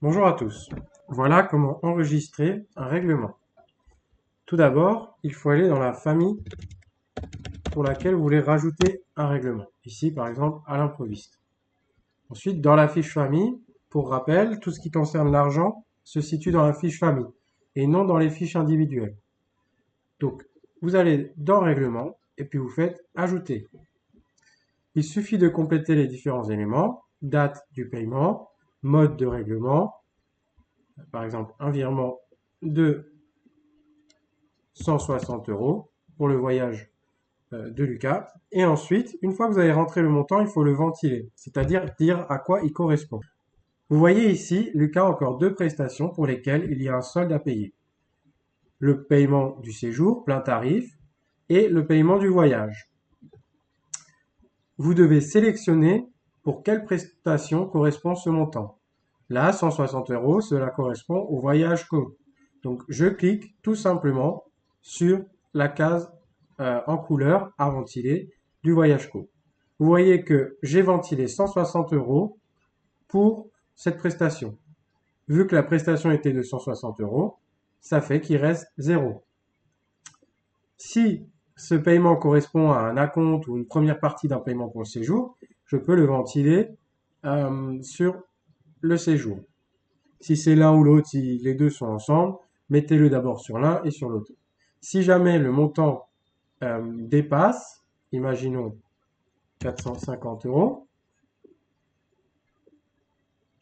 Bonjour à tous. Voilà comment enregistrer un règlement. Tout d'abord, il faut aller dans la famille pour laquelle vous voulez rajouter un règlement. Ici, par exemple, à l'improviste. Ensuite, dans la fiche famille, pour rappel, tout ce qui concerne l'argent se situe dans la fiche famille et non dans les fiches individuelles. Donc, vous allez dans règlement et puis vous faites ajouter. Il suffit de compléter les différents éléments, date du paiement, mode de règlement, par exemple un virement de 160 € pour le voyage de Lucas. Et ensuite, une fois que vous avez rentré le montant, il faut le ventiler, c'est-à-dire dire à quoi il correspond. Vous voyez ici, Lucas a encore deux prestations pour lesquelles il y a un solde à payer. Le paiement du séjour, plein tarif, et le paiement du voyage. Vous devez sélectionner pour quelle prestation correspond ce montant. Là, 160 €, cela correspond au voyage co. Donc, je clique tout simplement sur la case en couleur à ventiler du voyage co. Vous voyez que j'ai ventilé 160 € pour cette prestation. Vu que la prestation était de 160 €, ça fait qu'il reste 0. Si ce paiement correspond à un acompte ou une première partie d'un paiement pour le séjour, je peux le ventiler sur le séjour. Si c'est l'un ou l'autre, si les deux sont ensemble, mettez-le d'abord sur l'un et sur l'autre. Si jamais le montant dépasse, imaginons 450 €,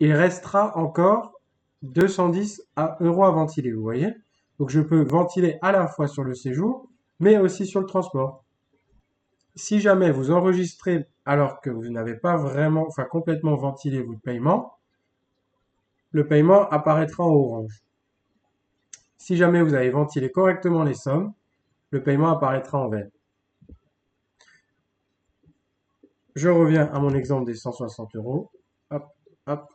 il restera encore 210 € à ventiler, vous voyez. Donc je peux ventiler à la fois sur le séjour, mais aussi sur le transport. Si jamais vous enregistrez alors que vous n'avez pas vraiment, enfin complètement ventilé votre paiement, le paiement apparaîtra en orange. Si jamais vous avez ventilé correctement les sommes, le paiement apparaîtra en vert. Je reviens à mon exemple des 160 €. Hop, hop.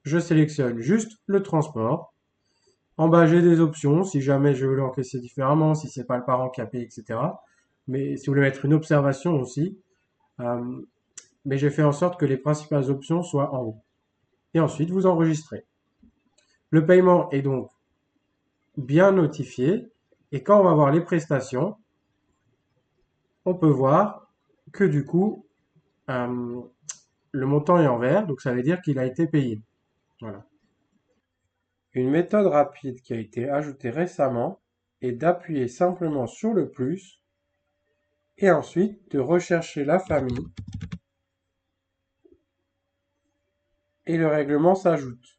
Je sélectionne juste le transport. En bas, j'ai des options, si jamais je veux l'encaisser différemment, si c'est pas le parent qui a payé, etc. Mais si vous voulez mettre une observation aussi, mais j'ai fait en sorte que les principales options soient en haut. Et ensuite, vous enregistrez. Le paiement est donc bien notifié. Et quand on va voir les prestations, on peut voir que du coup, le montant est en vert, donc ça veut dire qu'il a été payé. Voilà. Une méthode rapide qui a été ajoutée récemment est d'appuyer simplement sur le plus et ensuite de rechercher la famille et le règlement s'ajoute.